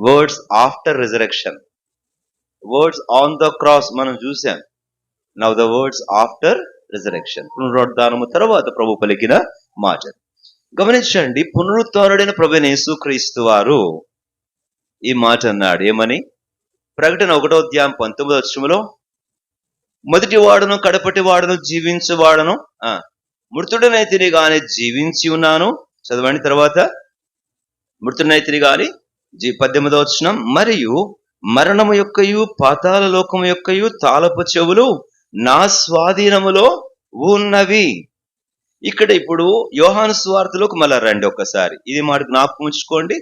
Words after resurrection, words on the cross మనం చూసాం. Now the words after resurrection, పునరుద్ధానము తర్వాత ప్రభు పలికిన మాట. గమనించండి, పునరుద్ధానుడైన ప్రభువైన యేసుక్రీస్తు వారు ఈ మాట అన్నాడు. ఏమని? ప్రకటన 1:19 మొదటి వాడును కడపటి వాడును జీవించువాడను, మృతుడనైతిని గాని జీవించి ఉన్నాను. చదవండి తర్వాత. మృతుడనైతిని గాని 18 మరియు మరణము యొక్కయు పాతాళ లోకము యొక్కయు తాళపు చెవులు నా స్వాధీనములో ఉన్నవి. ఇక్కడ ఇప్పుడు యోహాను సువార్తలోకి మళ్ళా రండి ఒక్కసారి, ఇది మాట జ్ఞాపకం ఉంచుకోండి.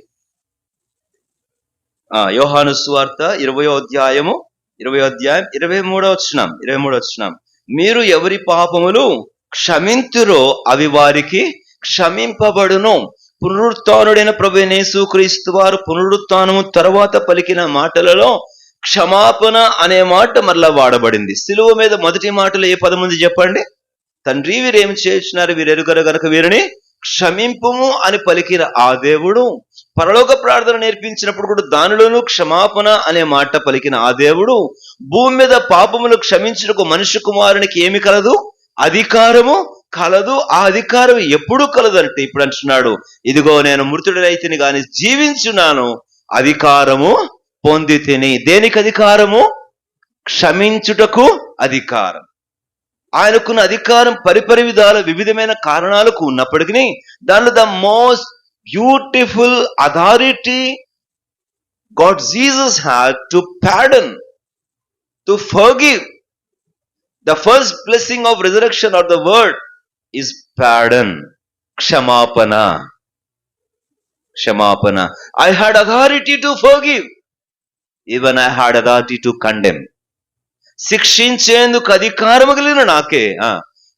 యోహాను సువార్త 20వ అధ్యాయం 23వ మీరు ఎవరి పాపములు క్షమింతురో అవి వారికి క్షమింపబడును. పునరుత్థానుడైన ప్రభువైన యేసుక్రీస్తు వారు పునరుత్థానము తర్వాత పలికిన మాటలలో క్షమాపణ అనే మాట మరలా వాడబడింది. సిలువ మీద మొదటి మాటలో ఏ పదం ఉంది చెప్పండి? తండ్రి వీరేమి చేస్తున్నారు, వీరెరుగరు గనక వీరిని క్షమింపుము అని పలికిన ఆ దేవుడు పరలోక ప్రార్థన నేర్పించినప్పుడు కూడా దానిలోనూ క్షమాపణ అనే మాట పలికిన ఆ దేవుడు భూమి మీద పాపములు క్షమించుటకు మనుష్య కుమారునికి ఏమి కలదు? అధికారము కలదు. ఆ అధికారం ఎప్పుడు కలదు అంటే ఇప్పుడు అంటున్నాడు, ఇదిగో నేను మృతుడైతిని గాని జీవించున్నాను, అధికారము పొంది తిని. దేనికి అధికారము? క్షమించుటకు అధికారం. ఆయనకున్న అధికారం పరిపరి విధాల వివిధమైన కారణాలకు ఉన్నప్పటికీ దానిలో the most beautiful authority God Jesus had to pardon, to forgive. The first blessing of resurrection or the word is pardon, kshamapana. Kshamapana. I had authority to forgive, even I had authority to condemn. శిక్షించేందుకు అధికారము కలిగిన నాకే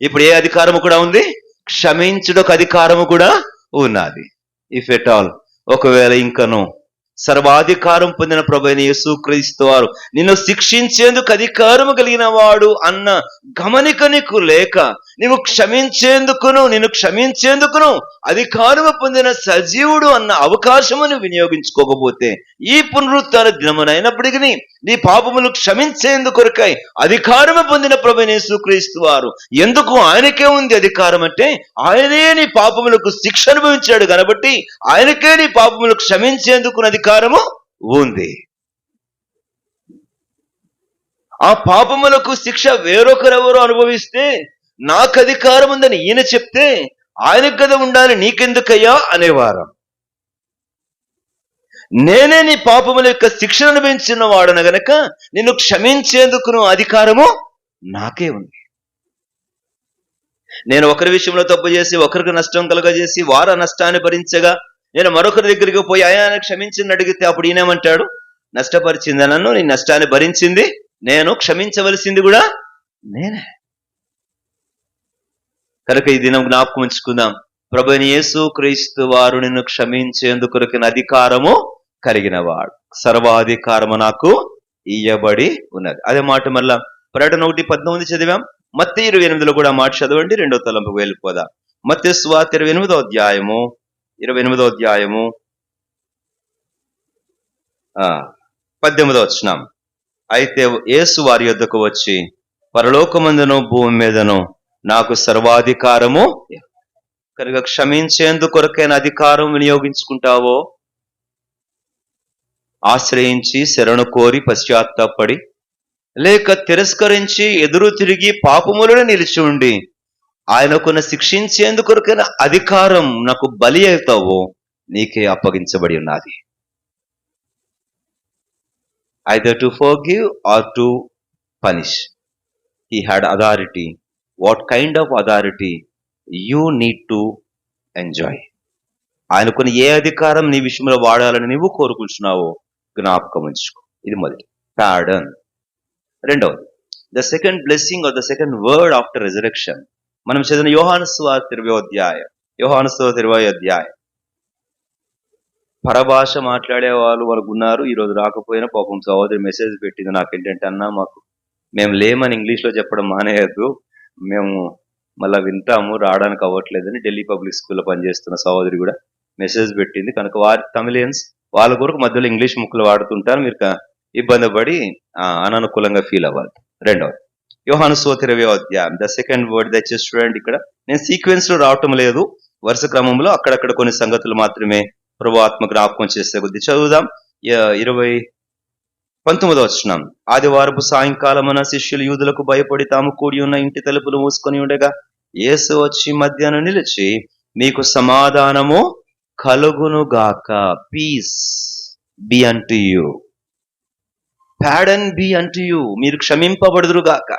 ఇప్పుడు ఏ అధికారము కూడా ఉంది? క్షమించుటకు అధికారము కూడా ఉన్నది. ఇఫ్ ఎట్ ఆల్, ఒకవేళ ఇంకను సర్వాధికారం పొందిన ప్రభువైన యేసుక్రీస్తు వారు నిన్ను శిక్షించేందుకు అధికారము కలిగిన వాడు అన్న గమనిక నీకు లేక నీవు నిన్ను క్షమించేందుకును అధికారము పొందిన సజీవుడు అన్న అవకాశమును వినియోగించుకోకపోతే ఈ పునరుత్థాన దినమునైనప్పటికీ నీ పాపములు క్షమించేందుకొరకై అధికారము పొందిన ప్రభువైన యేసుక్రీస్తు వారు, ఎందుకు ఆయనకే ఉంది అధికారం అంటే ఆయనే నీ పాపములకు శిక్ష అనుభవించాడు కాబట్టి ఆయనకే నీ పాపములు క్షమించేందుకు అధికారము ఉంది. ఆ పాపములకు శిక్ష వేరొకరెవరో అనుభవిస్తే నాకు అధికారం ఉందని ఈయన చెప్తే ఆయనకు కదా ఉండాలి, నీకెందుకయ్యా అనేవారు. నేనే నీ పాపముల యొక్క శిక్షను అనుభవించిన వాడన గనక నిన్ను క్షమించేందుకు అధికారము నాకే ఉంది. నేను ఒకరి విషయంలో తప్పు చేసి ఒకరికి నష్టం కలుగజేసి వారు ఆ నష్టాన్ని భరించగా నేను మరొకరి దగ్గరికి పోయి ఆయన క్షమించింది అడిగితే అప్పుడు ఈయనేమంటాడు? నష్టపరిచింది నన్ను, నీ నష్టాన్ని భరించింది నేను, క్షమించవలసింది కూడా నేనే. కనుక ఈ దినం జ్ఞాపకం ఉంచుకుందాం, ప్రభువైన యేసుక్రీస్తు వారు నిన్ను క్షమించేందుకు అధికారము కలిగిన వాడు. సర్వాధికారము నాకు ఇయ్యబడి ఉన్నది. అదే మాట మళ్ళా ప్రకటన 1:19 చదివాం. మత్తయి 28 కూడా మాట చదవండి. 2వ తలంపుకు వెళ్ళిపోదాం. మత్తయి సువార్త 28వ అధ్యాయము 18 అయితే యేసు వారి యొద్దకు వచ్చి, పరలోకమందును భూమి మీదను నాకు సర్వాధికారము, కనుక క్షమించేందుకొరకైన అధికారం వినియోగించుకుంటావో, ఆశ్రయించి శరణు కోరి పశ్చాత్తాపడి లేక తిరస్కరించి ఎదురు తిరిగి పాపములను నిలిచి ఉండి ఆయనకున్న శిక్షించేందుకొరకైన అధికారం నాకు బలి అవుతావో నీకే అప్పగించబడి ఉన్నది. either to forgive or to punish. He had authority. What kind of authority you need to enjoy? ఆయనకున్న ఏ అధికారం నీ విషయంలో వాడాలని నువ్వు కోరుకుంటున్నావో జ్ఞాపకం ఉంచుకో. ఇది మొదటి పార్డన్. రెండవది, the second blessing are the second word after resurrection. మనం చదివిన యోహాను సువార్త 20వ అధ్యాయం. పరభాష మాట్లాడే వాళ్ళు మనకు ఉన్నారు, ఈరోజు రాకపోయినా పాపం సహోదరి మెసేజ్ పెట్టింది నాకేంటంటే, అన్నా మేము లేమని ఇంగ్లీష్లో చెప్పడం మానేయద్దు, మేము మళ్ళీ వింటాము, రావడానికి అవ్వట్లేదని ఢిల్లీ పబ్లిక్ స్కూల్లో పనిచేస్తున్న సహోదరి కూడా మెసేజ్ పెట్టింది. కనుక వారి తమిళియన్స్ వాళ్ళ కొరకు మధ్యలో ఇంగ్లీష్ ముక్కలు వాడుతుంటారు. మీరు ఇబ్బంది పడి అననుకూలంగా ఫీల్ అవ్వాలి. రెండవది యోహాను సువార్త 20వ అధ్యాయం, ద సెకండ్ వర్డ్ దయచేసి చూడండి. ఇక్కడ నేను సీక్వెన్స్ లో రావటం లేదు, వరుస క్రమంలో అక్కడక్కడ కొన్ని సంగతులు మాత్రమే ప్రభు ఆత్మ జ్ఞాపకం చేసే కొద్ది చదువుదాం. 19వ వచనం. ఆదివారపు సాయంకాలమున శిష్యులు యూదులకు భయపడి తాము కూడి ఉన్న ఇంటి తలుపులు మూసుకొని ఉండగా యేసు వచ్చి మధ్యాహ్న నిలిచి, మీకు సమాధానము కలుగును గాక, peace be unto you, pardon be unto you, మీరు క్షమింపబడుదురు గాక.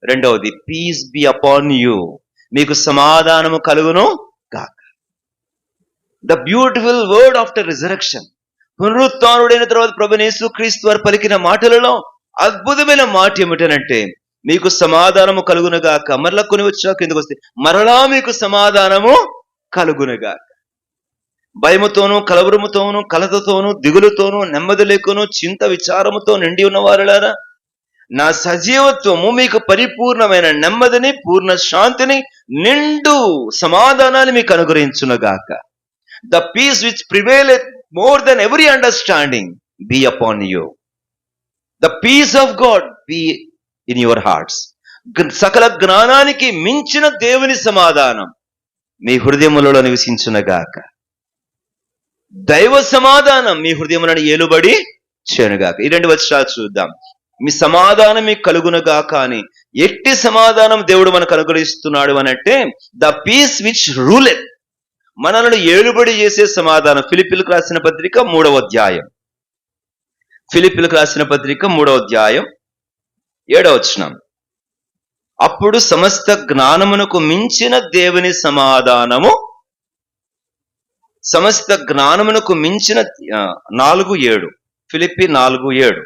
రెండవది పీస్ బి అపాన్ యు, మీకు సమాధానము కలుగును గాక. The beautiful word after resurrection. పునరుత్థానుడైన తర్వాత ప్రభువైన యేసుక్రీస్తు వారు పలికిన మాటలలో అద్భుతమైన మాట ఏమిటనంటే, మీకు సమాధానము కలుగునగాక. మరలా కొన్ని వచ్చాక కిందకు వస్తే, మరలా మీకు సమాధానము కలుగునగాక. భయముతోనూ కలవరముతోనూ కలతతోనూ దిగులుతోనూ నెమ్మది లేకును చింత విచారముతో నిండి ఉన్న వారులారా, నా సజీవత్వము మీకు పరిపూర్ణమైన నెమ్మదిని, పూర్ణ శాంతిని, నిండు సమాధానాన్ని మీకు అనుగ్రహించునుగాక. The peace which prevaileth more than every understanding be upon you. The peace of God be in your hearts. సకల జ్ఞానానికి మించిన దేవుని సమాధానం మీ హృదయములలో నివసించునగాక. దైవ సమాధానం మీ హృదయములను ఏలుబడి చేయునుగాక. ఈ 2 వచనాలు చూద్దాం. మీ సమాధానం మీకు కలుగునగాక అని. ఎట్టి సమాధానం దేవుడు మనకు అనుగ్రహిస్తున్నాడు అనంటే, ద పీస్ విచ్ రూలెత్, మనలను ఏలుబడి చేసే సమాధానం. ఫిలిప్పీలకు రాసిన పత్రిక 3వ అధ్యాయం, ఫిలిప్పీలకు రాసిన పత్రిక 3వ అధ్యాయం 7వ వచనం. అప్పుడు సమస్త జ్ఞానమునకు మించిన దేవుని సమాధానము, సమస్త జ్ఞానమునకు మించిన 4:7, ఫిలిప్పీ 4:7,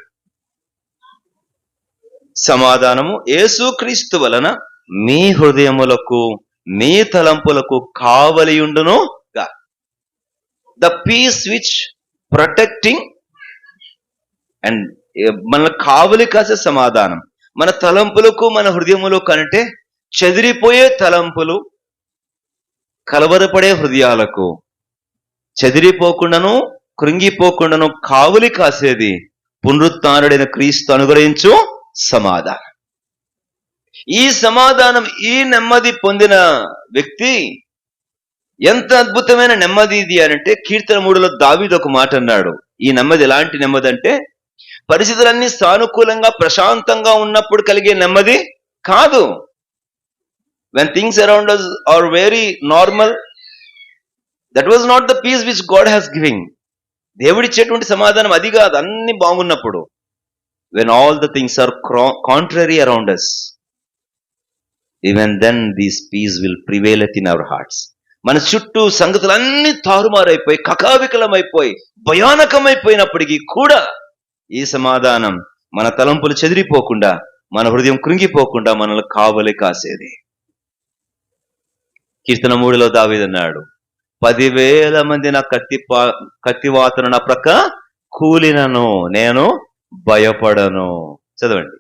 సమాధానము యేసుక్రీస్తు వలన మీ హృదయములకు మీ తలంపులకు కావలియుండును గా. The peace which protecting and మన కావలి కాసే సమాధానం. మన తలంపులకు మన హృదయములకు అంటే, చెదిరిపోయే తలంపులు, కలవరపడే హృదయాలకు చెదిరిపోకుండాను కృంగిపోకుండాను కావలి కాసేది పునరుత్థానుడైన క్రీస్తు అనుగ్రహించు సమాధానం. ఈ సమాధానం, ఈ నెమ్మది పొందిన వ్యక్తి ఎంత అద్భుతమైన నెమ్మది ఇది అంటే, కీర్తన 3లో దావీదు ఒక మాట అన్నాడు. ఈ నెమ్మది ఎలాంటి నెమ్మది అంటే, పరిస్థితులన్నీ సానుకూలంగా ప్రశాంతంగా ఉన్నప్పుడు కలిగే నెమ్మది కాదు. when things around us are very normal, that was not the peace which God has given. దేవుడిచ్చేటువంటి సమాధానం అది కాదు, అన్ని బాగున్నప్పుడు. when all the things are contrary around us, even then this peace will prevail in our hearts. మన చుట్టూ సంగతులన్నీ తారుమారైపోయి, కకావికలమైపోయి, భయానకమైపోయినప్పటికీ కూడా ఈ సమాధానం మన తలంపులు చెదిరిపోకుండా, మన హృదయం కృంగిపోకుండా మనల్ని కావలి కాసేది. కీర్తన 3లో దావీదు అన్నాడు, 10,000 మంది నా కత్తివాతను నా ప్రక్క కూలినను నేను భయపడను. చదవండి.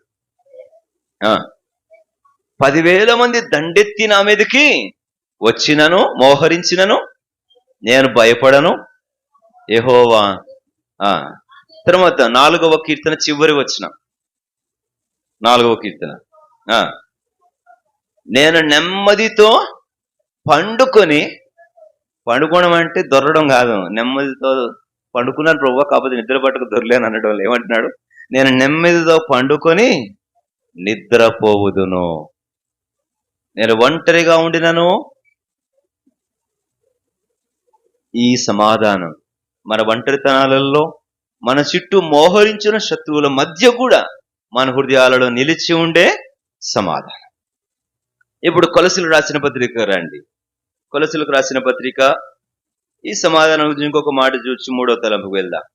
10,000 మంది దండెత్తి నా మీదకి వచ్చినను, మోహరించినను నేను భయపడను. యెహోవా. తర్వాత 4వ కీర్తన చివరి వచనం, 4వ కీర్తన. నేను నెమ్మదితో పండుకోవడం అంటే దొరడం కాదు, నెమ్మదితో పండుకున్నాను ప్రభువా, కాకపోతే నిద్ర పట్టుకు దొరలేను అనడం. ఏమంటున్నాడు? నేను నెమ్మదితో పండుకొని నిద్రపోవుదును. నేను ఒంటరిగా ఉండినను. ఈ సమాధానం మన ఒంటరితనాలలో, మన చుట్టూ మోహరించిన శత్రువుల మధ్య కూడా మన హృదయాలలో నిలిచి ఉండే సమాధానం. ఇప్పుడు కొలసీలకు రాసిన పత్రిక రండి. కొలసీలకు రాసిన పత్రిక, ఈ సమాధానం గురించి ఇంకొక మాట చూసి 3వ తలంపుకు వెళ్దాం.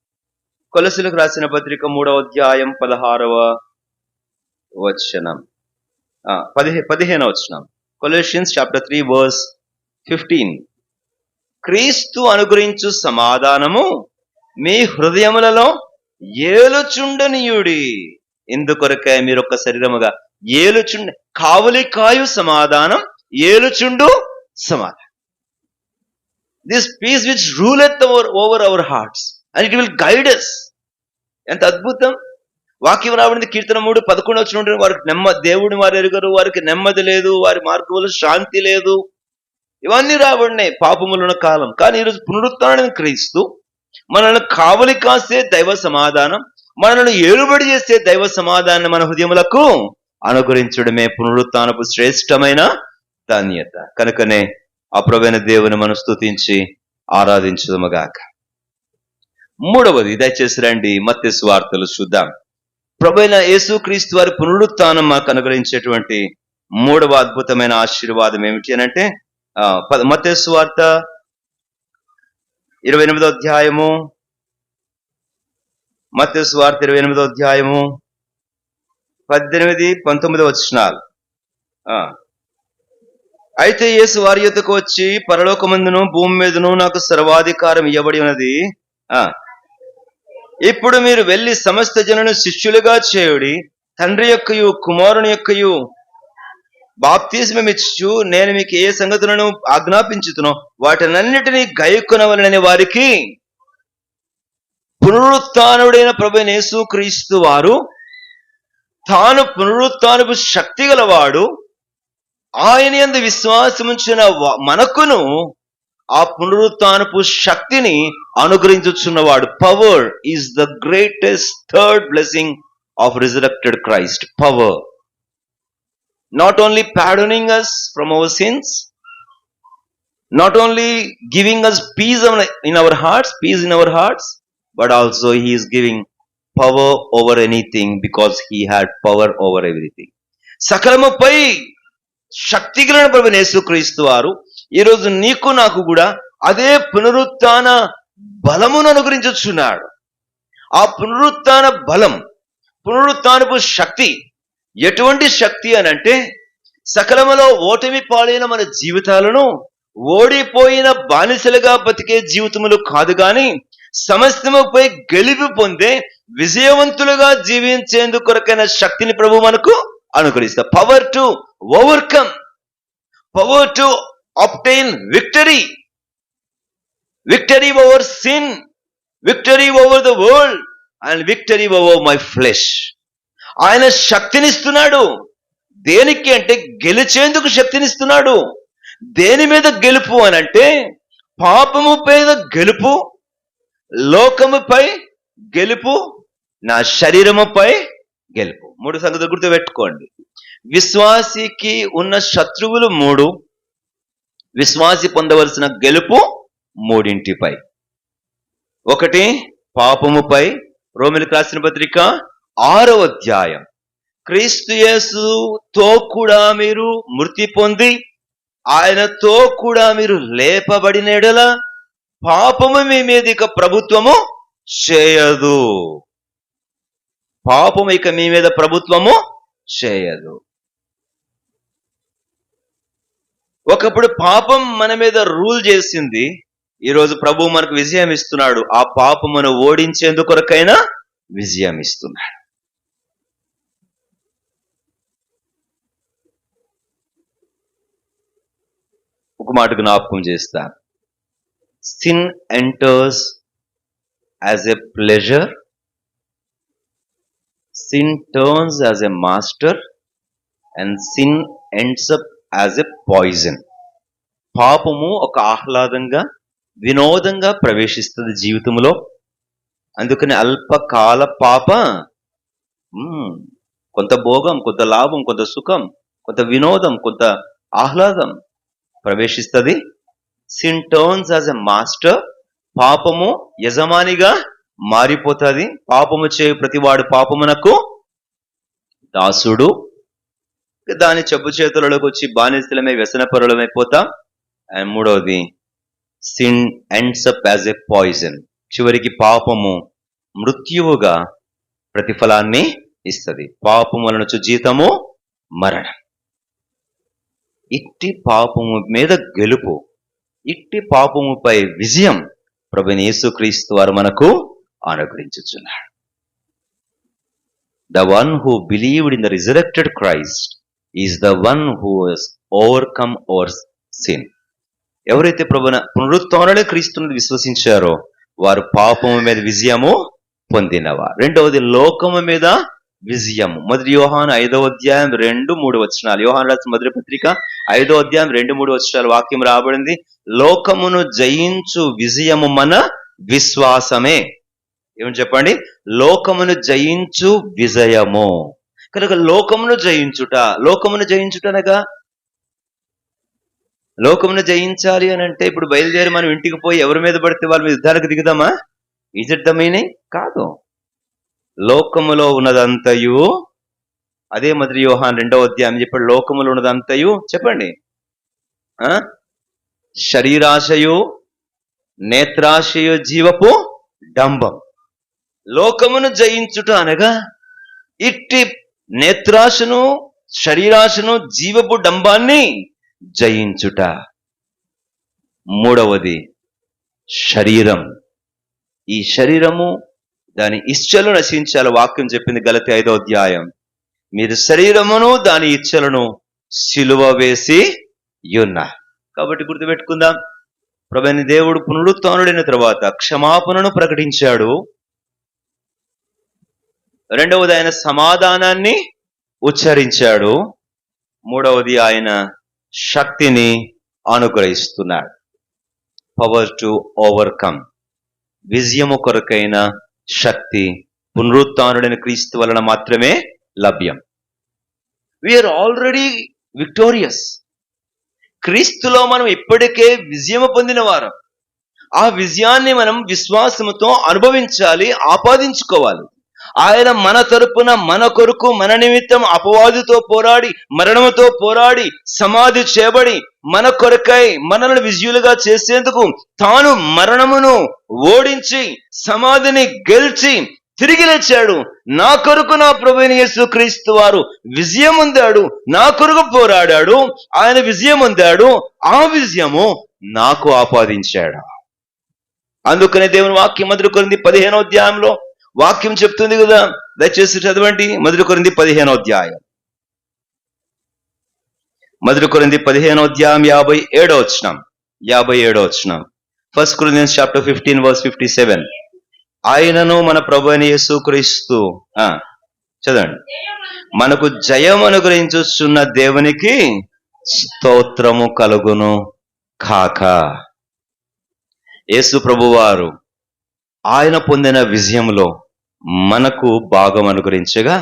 కొలసీలకు రాసిన పత్రిక 3వ అధ్యాయం 16వ వచనం, 15వ వచనం. కొలెషియన్స్ చాప్టర్ 3 verse 15. క్రీస్తు అనుగ్రహించు సమాధానము మీ హృదయములలో ఏలుచుండనీయుడి. ఇందుకొరకే మీరు ఒక శరీరముగా కావలి కాయు సమాధానం, ఏలుచుండు సమాధానం. This peace which ruleth over our hearts and it will guide us. ఎంత అద్భుతం! వాక్యం రాబడింది కీర్తన 3:11 వారికి దేవుడిని వారు ఎరుగరు, వారికి నెమ్మది లేదు, వారి మార్గంలో శాంతి లేదు, ఇవన్నీ రాబడినాయి పాపములున్న కాలం. కానీ ఈరోజు పునరుత్థానం క్రీస్తు మనల్ని కావలి కాసే దైవ సమాధానం, మనల్ని ఏలుబడి చేసే దైవ సమాధానం మన హృదయములకు అనుగ్రహించడమే పునరుత్థానపు శ్రేష్టమైన ధన్యత. కనుకనే అప్రవైన దేవుని మనం స్తుతించి ఆరాధించుదముగాక. మూడవది, దయచేసి రండి మత్తయి సువార్తలు చూద్దాం. ప్రభువైన యేసుక్రీస్తు వారి పునరుత్థానం మాకు అనుగ్రహించేటువంటి మూడవ అద్భుతమైన ఆశీర్వాదం ఏమిటి అని అంటే మత్తయి సువార్త 28వ అధ్యాయము, మత్తయి సువార్త 28వ అధ్యాయము 18-19 వచనాలు. అయితే యేసు వారి యొద్దకు వచ్చి, పరలోకమందును భూమి మీదను నాకు సర్వాధికారం ఇవ్వబడి ఉన్నది. ఇప్పుడు మీరు వెళ్ళి సమస్త జనులను శిష్యులుగా చేయుడి, తండ్రి యొక్కయు కుమారుని యొక్కయు బాప్తిస్మమిచ్చు నేను మీకు ఏ సంగతులను ఆజ్ఞాపించుతునో వాటినన్నిటినీ గైకొనవలెనని వారికి పునరుత్థానుడైన ప్రభువైన యేసుక్రీస్తు వారు తాను పునరుత్థానపు శక్తి గలవాడు, ఆయన యందు విశ్వాసముంచిన మనకును ఆ పునరుత్థానపు శక్తిని అనుగ్రహించుచున్నవాడు. Power is the greatest third blessing of resurrected Christ. Power, not only pardoning us from our sins, not only giving us peace in our hearts, but also he is giving power over anything because he had power over everything. సకలముపై శక్తి కలిగిన ప్రభువైన యేసుక్రీస్తు వారు ఈరోజు నీకు నాకు కూడా అదే పునరుత్థాన బలమును అనుగ్రహించుచున్నాడు. ఆ పునరుత్థాన బలం, పునరుత్థానపు శక్తి ఎటువంటి శక్తి అని అంటే, సకలములో ఓటమి పాలైన మన జీవితాలను ఓడిపోయిన బానిసలుగా బతికే జీవితములు కాదు గాని సమస్తముపై గెలుపు పొందే విజయవంతులుగా జీవించేందుకు కొరకైన శక్తిని ప్రభు మనకు అనుగ్రహిస్తారు. Power to overcome, power to obtain victory, victory over sin, victory over the world and victory over my flesh. ఆయన శక్తినిస్తున్నాడు. దేనికి అంటే గెలిచేందుకు శక్తినిస్తున్నాడు. దేని మీద గెలుపు అని అంటే పాపము మీద గెలుపు, లోకముపై గెలుపు, నా శరీరముపై గెలుపు. 3 సంగతులు గుర్తు పెట్టుకోండి. విశ్వాసికి ఉన్న శత్రువులు 3, విశ్వాసి పొందవలసిన గెలుపు 3. 1 పాపముపై. రోమీయులకు రాసిన పత్రిక 6వ అధ్యాయం, క్రీస్తు యేసుతో కూడా మీరు మృతి పొంది ఆయనతో కూడా మీరు లేపబడిన యెడల పాపము మీ మీద ఇక ప్రభుత్వము చేయదు. పాపము ఇక మీ మీద ప్రభుత్వము చేయదు. ఒకప్పుడు పాపం మన మీద రూల్ చేసింది. ఈరోజు ప్రభు మనకు విజయం ఇస్తున్నాడు. ఆ పాపమును ఓడించేందుకు కొరకైనా విజయం ఇస్తున్నాడు. ఒక మాట జ్ఞాపకం చేస్తాను. Sin enters as a pleasure, sin turns as a master and sin ends up as a poison. పాపము ఒక ఆహ్లాదంగా, వినోదంగా ప్రవేశిస్తుంది జీవితంలో. అందుకని అల్పకాల పాప కొంత భోగం, కొంత లాభం, కొంత సుఖం, కొంత వినోదం, కొంత ఆహ్లాదం ప్రవేశిస్తుంది. Sin turns as a master, పాపము యజమానిగా మారిపోతుంది. పాపము చేయు ప్రతివాడు పాపమునకు దాసుడు. దాని చెప్పు చేతులలోకి వచ్చి బానిసలమై వ్యసనపరులమైపోతాం. అండ్ 3వది, sin ends up as a poison. చివరికి పాపము మృత్యువుగా ప్రతిఫలాన్ని ఇస్తుంది. పాపము వలన జీతము మరణం. ఇట్టి పాపము మీద గెలుపు, ఇట్టి పాపముపై విజయం ప్రభువైన యేసుక్రీస్తు వారు మనకు అనుగ్రహించుచున్నాడు. The one who believed in the resurrected Christ is the one who has overcome our sin. ఎవరైతే పునరుత్థానుడైన క్రీస్తుని విశ్వసించారో వారు పాపము మీద విజయము పొందినవారు. రెండవది లోకము మీద విజయము. మొదటి యోహాను 5వ అధ్యాయం 2-3 వచనాలు. యోహాను రాసిన మొదటి పత్రిక 5వ అధ్యాయం 2-3 వచనాలు వాక్యం రాబడింది. లోకమును జయించు విజయము మన విశ్వాసమే. ఏమని చెప్పండి? లోకమును జయించు విజయము. కనుక లోకమును జయించుటనగా లోకమును జయించాలి అని అంటే ఇప్పుడు బయలుదేరి మనం ఇంటికి పోయి ఎవరి మీద పడితే వాళ్ళ మీద యుద్ధాలకు దిగుదామా? Is it the meaning? కాదు. లోకములో ఉన్నదంతయు, అదే మొదటి యోహాను 2వ అధ్యాయం చెప్పాడు, లోకములో ఉన్నదంతయు చెప్పండి, శరీరాశయు నేత్రాశయు జీవపు డంబం. లోకమును జయించుట అనగా ఇట్టి నేత్రాశను శరీరాశను జీవపు డంబాన్ని జయించుట. మూడవది శరీరం. ఈ శరీరము దాని ఇచ్చలు నశించాలి. వాక్యం చెప్పింది గలతీ 5వ అధ్యాయం, మీరు శరీరమును దాని ఇచ్చలను సిలువ వేసి ఉన్నారు. కాబట్టి గుర్తుపెట్టుకుందాం, ప్రభువైన దేవుడు పునరుత్థానుడైన తర్వాత క్షమాపణను ప్రకటించాడు. రెండవది ఆయన సమాధానాన్ని ఉచ్చరించాడు. మూడవది ఆయన శక్తిని అనుగ్రహిస్తున్నాడు. Power to overcome. విజయము కొరకైన శక్తి పునరుత్థానుడైన క్రీస్తు వలన మాత్రమే లభ్యం. We're already victorious. క్రీస్తులో మనం ఇప్పటికే విజయము పొందిన వారం. ఆ విజయాన్ని మనం విశ్వాసముతో అనుభవించాలి, ఆపాదించుకోవాలి. ఆయన మన తరపున మన కొరకు మన నిమిత్తం అపవాదితో పోరాడి మరణముతో పోరాడి సమాధి చేయబడి మన కొరకై మనల్ని విజయులుగా చేసేందుకు తాను మరణమును ఓడించి సమాధిని గెలిచి తిరిగి లేచాడు. నా కొరకు నా ప్రభువైన యేసుక్రీస్తు వారు విజయం పొందాడు, నా కొరకు పోరాడాడు, ఆయన విజయం పొందాడు. ఆ విజయము నాకు ఆపాదించాడు. అందుకనే దేవుని వాక్యం మొదటి కొరింథీ 15వ అధ్యాయంలో వాక్యం చెప్తుంది కదా, దయచేసి చదవండి. మొదటి కొరింథీ 15వ అధ్యాయం, మొదటి కొరింథీ 15వ అధ్యాయం 57వ వచనం. 1 Corinthians chapter 15 verse 57. ఆయనను మన ప్రభువైన యేసుక్రీస్తు చదవండి, మనకు జయం అనుగ్రహించుచున్న దేవునికి స్తోత్రము కలుగును కాక. యేసు ప్రభువారు ఆయన పొందిన విజయంలో మనకు భాగం అనుగ్రహించగా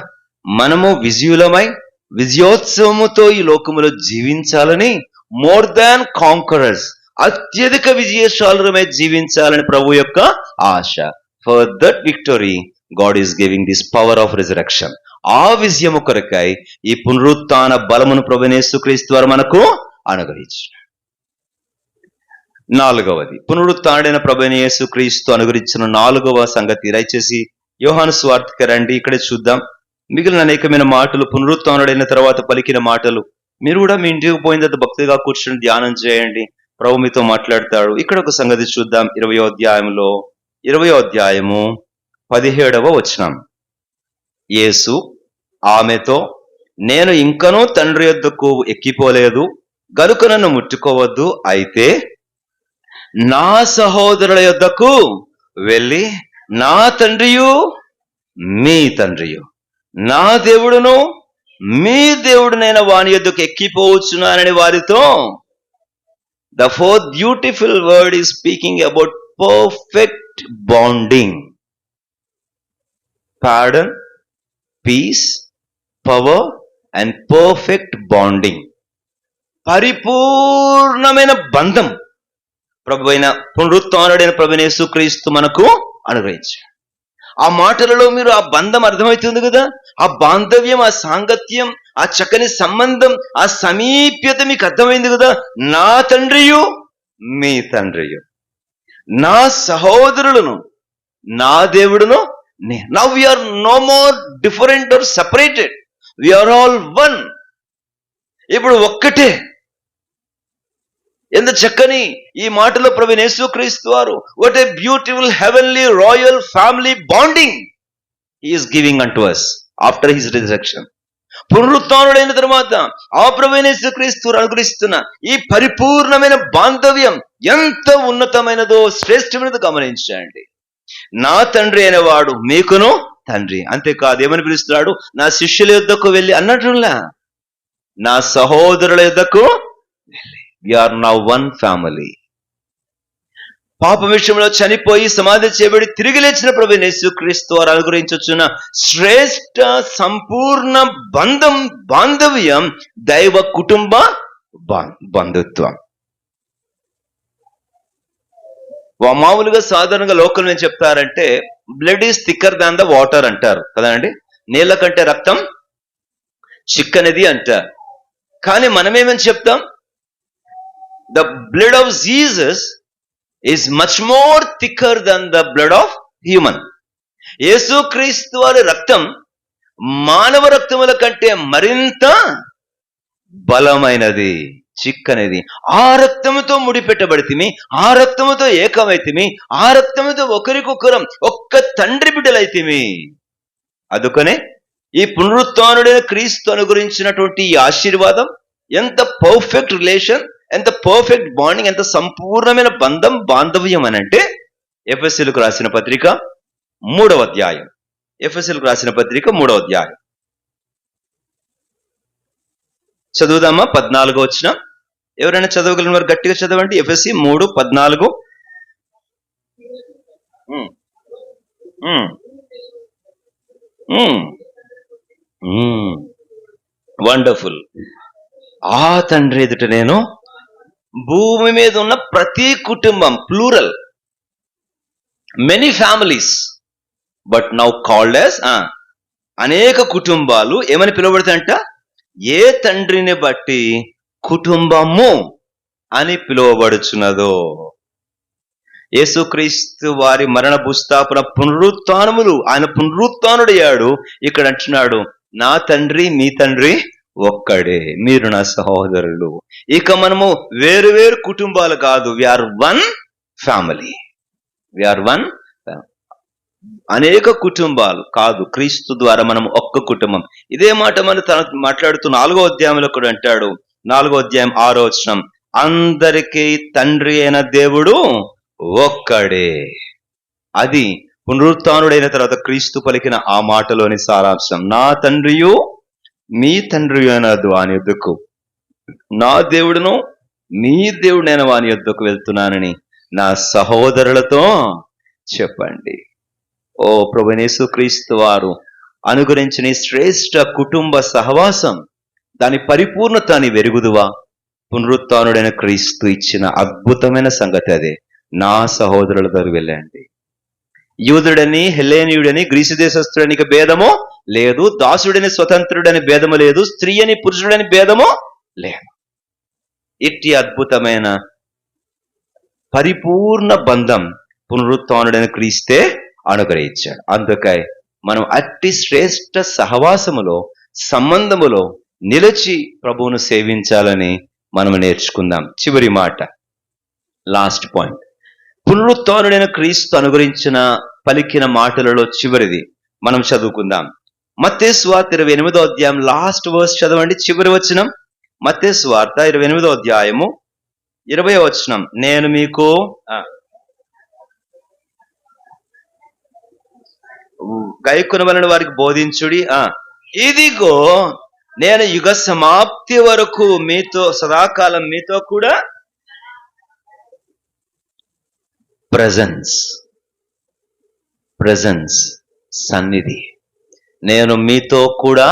మనము విజయులమై విజయోత్సవముతో ఈ లోకములో జీవించాలని, మోర్ దాన్ కాంకరర్స్, అత్యధిక విజయశాలురమై జీవించాలని ప్రభు యొక్క ఆశ. For that victory God is giving this power of resurrection. ఆ విజయము కొరకై ఈ పునరుత్థాన బలమును ప్రభువైన యేసుక్రీస్తు వారు మనకు అనుగ్రహించారు. నాలుగవది, పునరుత్థానుడైన ప్రభువైన యేసుక్రీస్తు అనుగ్రహించిన 4వ సంగతి. దయచేసి యోహాను సువార్తకి రండి, ఇక్కడే చూద్దాం. మిగిలిన అనేకమైన మాటలు పునరుత్థానుడైన తర్వాత పలికిన మాటలు. మీరు కూడా మీ ఇంటికి పోయిన తర్వాత భక్తిగా కూర్చొని ధ్యానం చేయండి, ప్రభు మీతో మాట్లాడతాడు. ఇక్కడ ఒక సంగతి చూద్దాం. 20వ అధ్యాయంలో 20వ అధ్యాయము 17వ వచనం. యేసు ఆమెతో, నేను ఇంకనూ తండ్రి యొద్దకు ఎక్కిపోలేదు గనుక నన్ను ముట్టుకోవద్దు, అయితే నా సహోదరుల యొద్దకు వెళ్ళి నా తండ్రియు మీ తండ్రియు, నా దేవుడును మీ దేవుడునైన వాని యొద్దకు ఎక్కిపోవచ్చున్నానని వారితో. The fourth beautiful word is speaking about perfect bonding. Pardon, peace, power and perfect bonding. పరిపూర్ణమైన బంధం ప్రభువైన పునరుత్థానుడైన ప్రభువైన యేసుక్రీస్తు మనకు అనుగ్రహించాడు. ఆ మాటలలో మీరు ఆ బంధం అర్థమవుతుంది కదా, ఆ బాంధవ్యం, ఆ సాంగత్యం, ఆ చక్కని సంబంధం, ఆ సమీప్యత మీకు అర్థమైంది కదా. నా తండ్రియు మీ తండ్రియు, నా సహోదరులను నా దేవుడును. Now we are no more different or separated, we are all one. ఇప్పుడు ఒక్కటే. ఎంత చక్కని ఈ మాటలో ప్రభువైన యేసుక్రీస్తు వారు, what a beautiful heavenly royal family bonding he is giving unto us after his resurrection. పునరుత్థానుడైన తర్వాత ఆ ప్రభువైన యేసుక్రీస్తు అనుగ్రహిస్తున్న ఈ పరిపూర్ణమైన బాంధవ్యం ఎంత ఉన్నతమైనదో, శ్రేష్టమైనదో గమనించండి. నా తండ్రి అయిన వాడు మీకును తండ్రి. అంతేకాదు, ఏమని పిలుస్తున్నాడు? నా శిష్యుల యొద్దకు వెళ్ళి అన్నట్లులా, నా సహోదరుల యొద్దకు వెళ్ళి. We are now one family. పాప విషయంలో చనిపోయి సమాధి చేయబడి తిరిగి లేచిన ప్రభువైన యేసుక్రీస్తు వారు అనుగ్రహించుచున్న శ్రేష్ట సంపూర్ణ బాంధవ్యం దైవ కుటుంబ బంధుత్వం. మామూలుగా సాధారణంగా లోకల్ ఏం చెప్తారంటే, blood is thicker than the water అంటారు కదండి. నీళ్ళ కంటే రక్తం చిక్కనిది అంటారు. కానీ మనమేమని చెప్తాం? The blood of Jesus is much more thicker than the blood of human. యేసుక్రీస్తు వారి రక్తం మానవ రక్తముల కంటే మరింత బలమైనది, చిక్కనిది. ఆ రక్తముతో ముడిపెట్టబడితిమి, ఆ రక్తముతో ఏకమైతిమి, ఆ రక్తముతో ఒకరికొకరం ఒక్క తండ్రి బిడ్డలైతిమి. అందుకనే ఈ పునరుత్థానుడైన క్రీస్తు అనుగ్రహించినటువంటి ఈ ఆశీర్వాదం ఎంత పర్ఫెక్ట్ రిలేషన్, ఎంత పర్ఫెక్ట్ బాండింగ్, ఎంత సంపూర్ణమైన బాంధవ్యం అని అంటే, ఎఫెసీయులకు రాసిన పత్రిక 3వ అధ్యాయం. ఎఫెసీయులకు రాసిన పత్రిక 3వ అధ్యాయం చదువుదామా? 14వ వచనం. ఎవరైనా చదవగలిగిన వారు గట్టిగా చదవండి. ఎఫెసీ 3:14. వండర్ఫుల్. ఆ తండ్రి ఎదుట నేను భూమి మీద ఉన్న ప్రతి కుటుంబం, plural, many families, but now called as, అనేక కుటుంబాలు ఏమని పిలువబడతాయంట? ఏ తండ్రిని బట్టి కుటుంబము అని పిలువబడుచున్నదో. యేసుక్రీస్తు వారి మరణ భూస్థాపన పునరుత్థానములు, ఆయన పునరుత్థానుడయ్యాడు. ఇక్కడ అంటున్నాడు, నా తండ్రి మీ తండ్రి ఒక్కడే, మీరు నా సహోదరులు. ఇక మనము వేరు వేరు కుటుంబాలు కాదు, we're one family. We're one. అనేక కుటుంబాలు కాదు, క్రీస్తు ద్వారా మనం ఒక్క కుటుంబం. ఇదే మాట మనం మాట్లాడుతూ 4వ అధ్యాయంలో కూడా అంటాడు. 4వ అధ్యాయం 6వ వచనం, అందరికీ తండ్రి అయిన దేవుడు ఒక్కడే. అది పునరుత్థానుడైన తర్వాత క్రీస్తు పలికిన ఆ మాటలోని సారాంశం. నా తండ్రియు మీ తండ్రి అయినదు వాని యొద్దకు, నా దేవుడును మీ దేవుడైన వాని యొద్దకు వెళ్తున్నానని నా సహోదరులతో చెప్పండి. ఓ ప్రభువైన యేసుక్రీస్తు వారు అనుగ్రహించిన శ్రేష్ఠ కుటుంబ సహవాసం, దాని పరిపూర్ణత అని వెరుగుదువా? పునరుత్థానుడైన క్రీస్తు ఇచ్చిన అద్భుతమైన సంగతి అదే. నా సహోదరుల దగ్గర వెళ్ళండి. యూదుడని, హెలేనీయుడని, గ్రీసు దేశస్థుడని భేదము లేదు, దాసుడని స్వతంత్రుడని భేదము లేదు, స్త్రీ అని పురుషుడని భేదము లేదు. ఇట్టి అద్భుతమైన పరిపూర్ణ బంధం పునరుత్థానుడైన క్రీస్తే అనుగ్రహించాడు. అందుకై మనం అట్టి శ్రేష్ఠ సహవాసములో, సంబంధములో నిలిచి ప్రభువును సేవించాలని మనం నేర్చుకుందాం. చివరి మాట, లాస్ట్ పాయింట్. పునరుత్థానుడైన క్రీస్తు అనుగ్రహించిన పలికిన మాటలలో చివరిది మనం చదువుకుందాం. మత్తయి సువార్త 28వ అధ్యాయం లాస్ట్ వర్స్ చదవండి, చివరి వచనం. మత్తయి సువార్త 28వ అధ్యాయము 20వ వచనం. నేను మీకు గైకొనవలెను వారికి బోధించుడి. ఇదిగో నేను యుగ సమాప్తి వరకు మీతో, సదాకాలం మీతో కూడా. ప్రెజెన్స్, సన్నిధి. నేను మీతో కూడా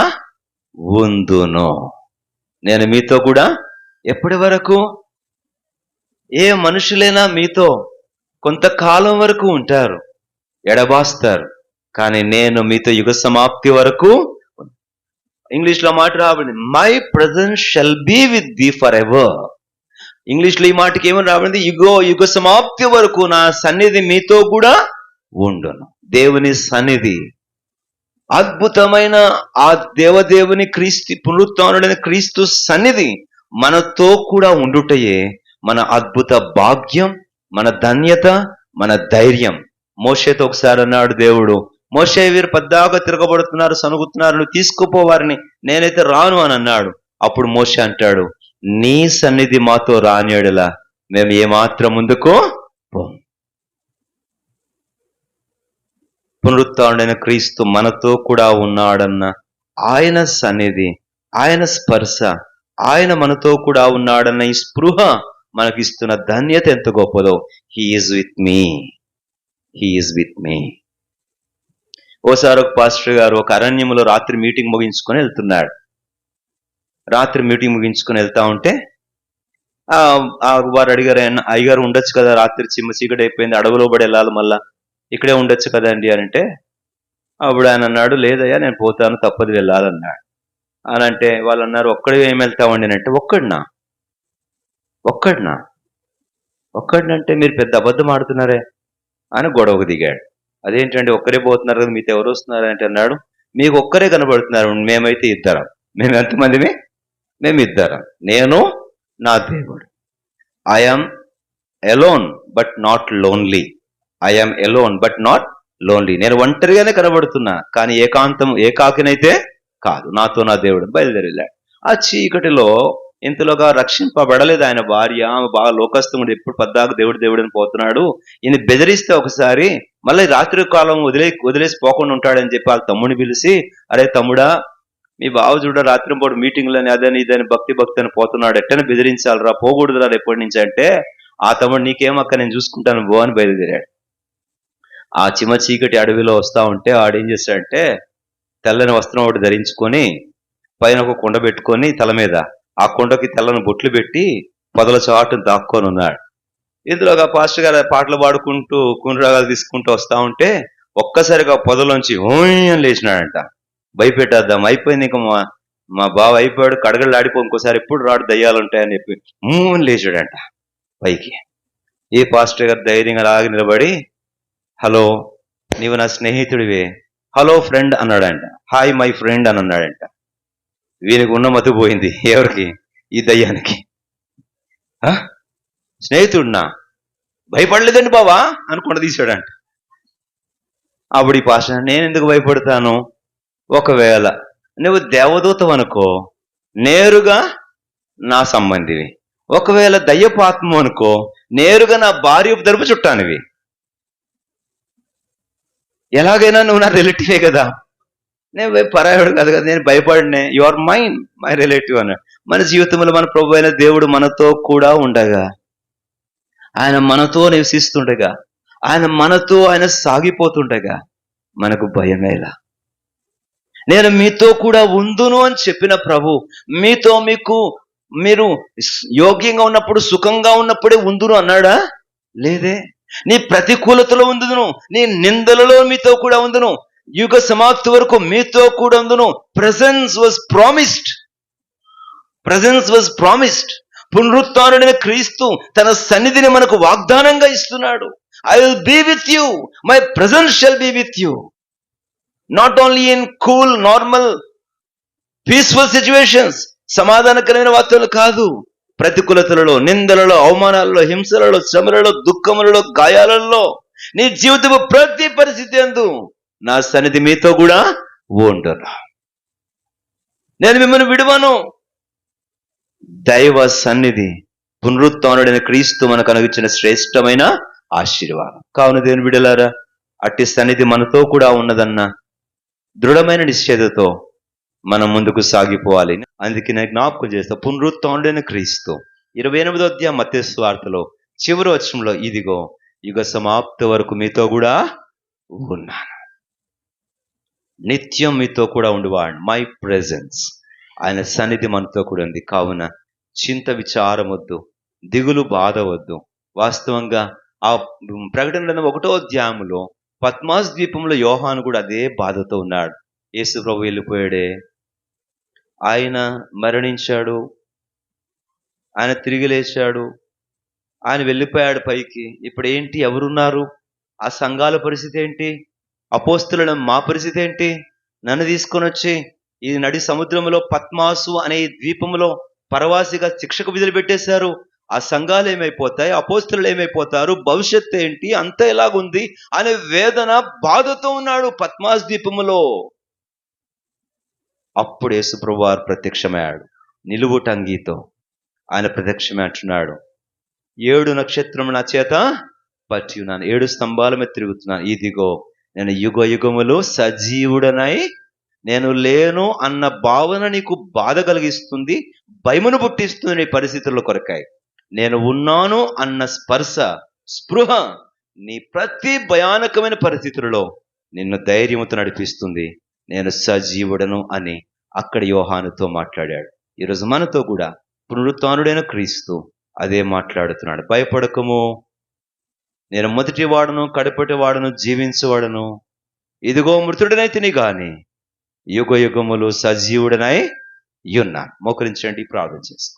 ఉందును. నేను మీతో కూడా ఎప్పటి వరకు? ఏ మనుషులైనా మీతో కొంతకాలం వరకు ఉంటారు, ఎడబాస్తారు. కానీ నేను మీతో యుగ సమాప్తి వరకు. ఇంగ్లీష్లో మాట రాబడింది, my presence shall be with thee forever. ఇంగ్లీష్లో ఈ మాటకి ఏమని రాబడింది? యుగ సమాప్తి వరకు నా సన్నిధి మీతో కూడా ఉండును. దేవుని సన్నిధి, అద్భుతమైన ఆ దేవదేవుని క్రీస్తు, పునరుత్థానుడైన క్రీస్తు సన్నిధి మనతో కూడా ఉండుటయే మన అద్భుత భాగ్యం, మన ధన్యత, మన ధైర్యం. మోషేతో ఒకసారి అన్నాడు దేవుడు, మోషే వీరు పద్దాగా తిరగబడుతున్నారు, సనుగుతున్నారు, నువ్వు తీసుకుపోవారిని, నేనైతే రాను అని అన్నాడు. అప్పుడు మోషే అంటాడు, నీ సన్నిధి మాతో రానియడలా మేము ఏమాత్రం ముందుకు పోం. పునరుత్థానుడైన క్రీస్తు మనతో కూడా ఉన్నాడన్న ఆయన సన్నిధి, ఆయన స్పర్శ, ఆయన మనతో కూడా ఉన్నాడన్న ఈ స్పృహ మనకిస్తున్న ధన్యత ఎంత గొప్పదో. He is with me, he is with me. ఓసారి ఒక పాస్టర్ గారు ఒక అరణ్యంలో రాత్రి మీటింగ్ ముగించుకొని వెళ్తున్నాడు. రాత్రి మీటింగ్ ముగించుకొని వెళ్తా ఉంటే వారు అడిగారు, అయ్యగారు ఉండొచ్చు కదా, రాత్రి చీకటి అయిపోయింది, అడవిలో పడి వెళ్ళాలి, మళ్ళా ఇక్కడే ఉండొచ్చు కదండి అని అంటే, అప్పుడు ఆయన అన్నాడు, లేదయ్యా నేను పోతాను, తప్పదు వెళ్ళాలన్నాడు. అని అంటే వాళ్ళు అన్నారు, ఒక్కడే ఏం వెళ్తామండి అని అంటే, ఒక్కడినంటే మీరు పెద్ద అబద్ధం ఆడుతున్నారే అని గొడవకు దిగాడు. అదేంటండి ఒక్కరే పోతున్నారు కదా, మీతో ఎవరు వస్తున్నారు అంటే అన్నాడు, మీకు ఒక్కరే కనబడుతున్నారు, మేమైతే ఇద్దరం. మేము ఎంతమందిమే? మేము ఇద్దరం, నేను నా దేవుడు. I'm alone but not lonely, I'm alone but not lonely. నేను ఒంటరిగానే కనబడుతున్నా, కానీ ఏకాకినైతే కాదు, నాతో నా దేవుడు. బయలుదేరిలాడు. ఆ చీకటిలో ఇంతలోగా రక్షింపబడలేదు ఆయన భార్య. ఆమె బాగా లోకస్తుడు, ఎప్పుడు పద్దాకు దేవుడు అని పోతున్నాడు. ఈయన బెదిరిస్తే ఒకసారి మళ్ళీ రాత్రి కాలం వదిలేసి పోకుండా ఉంటాడని చెప్పి వాళ్ళ తమ్ముడిని పిలిచి, అరే తమ్ముడా, మీ బావ చూడ రాత్రింపాటు మీటింగ్లని అదని ఇదని భక్తి అని పోతున్నాడు, ఎట్టని బెదిరించాలరా, పోకూడదురా ఎప్పటి నుంచి అంటే, ఆ తమ్ముడు నీకేమక్క నేను చూసుకుంటాను బో అని బయలుదేరాడు. ఆ చీకటి అడవిలో వస్తా ఉంటే ఆడేం చేశాడంటే, తెల్లని వస్త్రం ఒకటి ధరించుకొని పైన ఒక కుండ పెట్టుకొని తల మీద, ఆ కుండకి తెల్లని బొట్లు పెట్టి పొదల చాటును దాక్కొని ఉన్నాడు. ఇందులోగా పాస్టర్ గారు పాటలు పాడుకుంటూ కునురాగాలు తీసుకుంటూ వస్తా ఉంటే ఒక్కసారిగా పొదలోంచి అని లేచినాడంట. భయపెట్టేద్దాం, అయిపోయింది, ఇంకా మా బావ అయిపోయాడు, కడగళ్ళు ఆడిపో, ఇంకోసారి ఎప్పుడు రాడు దయ్యాలుంటాయని చెప్పి అని లేచాడంట పైకి. ఈ పాస్టర్ గారు ధైర్యంగా లాగి నిలబడి, హలో నీవు నా స్నేహితుడివే, హలో ఫ్రెండ్ అన్నాడంట. హాయ్ మై ఫ్రెండ్ అని అన్నాడంట. వీనికి ఉన్న మతి పోయింది. ఎవరికి? ఈ దయ్యానికి. స్నేహితుడినా? భయపడలేదండి బావా అనుకుంటూ తీసాడంట. అప్పుడు ఈ పాస్టర్, నేను ఎందుకు భయపడతాను, ఒకవేళ నువ్వు దేవదూతం అనుకో, నేరుగా నా సంబంధివి. ఒకవేళ దయ్యపాత్మ అనుకో, నేరుగా నా భార్య తరపు చుట్టానివి. ఎలాగైనా నువ్వు నా రిలేటివే కదా, నేను పరాయుడు కాదు కదా, నేను భయపడినే, యు ఆర్ మై రిలేటివ్ అన్నాడు. మన జీవితంలో మన ప్రభు అయిన దేవుడు మనతో కూడా ఉండగా, ఆయన మనతో నివసిస్తుండగా, ఆయన సాగిపోతుండగా మనకు భయమేలా. నేను మీతో కూడా ఉందును అని చెప్పిన ప్రభు మీతో మీరు యోగ్యంగా ఉన్నప్పుడు, సుఖంగా ఉన్నప్పుడే ఉందును అన్నాడా? లేదే. నీ ప్రతికూలతలో ఉందును, నీ నిందలలో మీతో కూడా ఉందును, యుగ సమాప్తి వరకు మీతో కూడా ఉందును. Presence was promised. పునరుత్థానుడైన క్రీస్తు తన సన్నిధిని మనకు వాగ్దానంగా ఇస్తున్నాడు. I will be with you, my presence shall be with you. Not only in cool, normal, peaceful situations, సమాధానకరమైన వార్తలు కాదు, ప్రతికూలతలలో, నిందలలో, అవమానాలలో, హింసలలో, శ్రమలలో, దుఃఖములలో, గాయాలలో, నీ జీవితపు ప్రతి పరిస్థితి యందు నా సన్నిధి మీతో కూడా ఉండును. నేను మిమ్మల్ని విడువను. దైవ సన్నిధి, పునరుత్థానుడైన క్రీస్తు మనకు అనుగ్రహించిన శ్రేష్టమైన ఆశీర్వాదం. కావున దేవుని బిడ్డలారా, అట్టి సన్నిధి మనతో కూడా ఉన్నదన్న దృఢమైన నిశ్చయతతో మనం ముందుకు సాగిపోవాలి. అందుకే నేను జ్ఞాపకం చేస్తా, పునరుత్థానుడైన క్రీస్తు 28వ అధ్యాయం మత్తయి సువార్తలో చివరి వచనంలో, ఇదిగో యుగ సమాప్తి వరకు మీతో కూడా ఉన్నాను, నిత్యం మీతో కూడా ఉండేవాడు. మై ప్రెజెన్స్, ఆయన సన్నిధి మనతో కూడా ఉంది. కావున చింత విచారం వద్దు, దిగులు బాధ వద్దు. వాస్తవంగా ఆ ప్రకటన 1వ అధ్యాయంలో పద్మాస్ ద్వీపంలో యోహాను కూడా అదే బాధతో ఉన్నాడు. యేసు ప్రభు వెళ్ళిపోయాడే, ఆయన మరణించాడు, ఆయన తిరిగి లేచాడు, ఆయన వెళ్ళిపోయాడు పైకి. ఇప్పుడు ఏంటి, ఎవరున్నారు? ఆ సంఘాల పరిస్థితి ఏంటి? అపోస్తుల మా పరిస్థితి ఏంటి? నన్ను తీసుకొని వచ్చి ఈ నడి సముద్రంలో పద్మాసు అనే ద్వీపంలో పరవాసిగా శిక్షకు విధులు పెట్టేశారు. ఆ సంఘాలు ఏమైపోతాయి, అపోస్తలులు ఏమైపోతారు, భవిష్యత్తు ఏంటి, అంత ఎలాగుంది అనే వేదన, బాధతో ఉన్నాడు పద్మాస్ ద్వీపములో. అప్పుడు యేసుప్రభు వారు ప్రత్యక్షమయ్యాడు నిలువుటంగీతో. ఆయన ప్రత్యక్షమే అంటున్నాడు, 7 నక్షత్రము నా చేత పట్టి ఉన్నాను, 7 స్తంభాల మీద తిరుగుతున్నాను, ఇదిగో నేను యుగ యుగములు సజీవుడనై నేను లేను అన్న భావన నీకు బాధ కలిగిస్తుంది, భయమును పుట్టిస్తుంది నీ పరిస్థితుల కొరకాయి. నేను ఉన్నాను అన్న స్పృహ నీ ప్రతి భయానకమైన పరిస్థితులలో నిన్ను ధైర్యముతో నడిపిస్తుంది. నేను సజీవుడను అని అక్కడ యోహానుతో మాట్లాడాడు. ఈరోజు మనతో కూడా పునరుత్థానుడైన క్రీస్తు అదే మాట్లాడుతున్నాడు. భయపడకము, నేను మొదటి వాడును కడపటి వాడును జీవించువాడును, ఇదిగో మృతుడనైతిని గాని యుగ యుగములు సజీవుడనై ఉన్నాను. మోకరించండి, ప్రార్థన చేసుకో.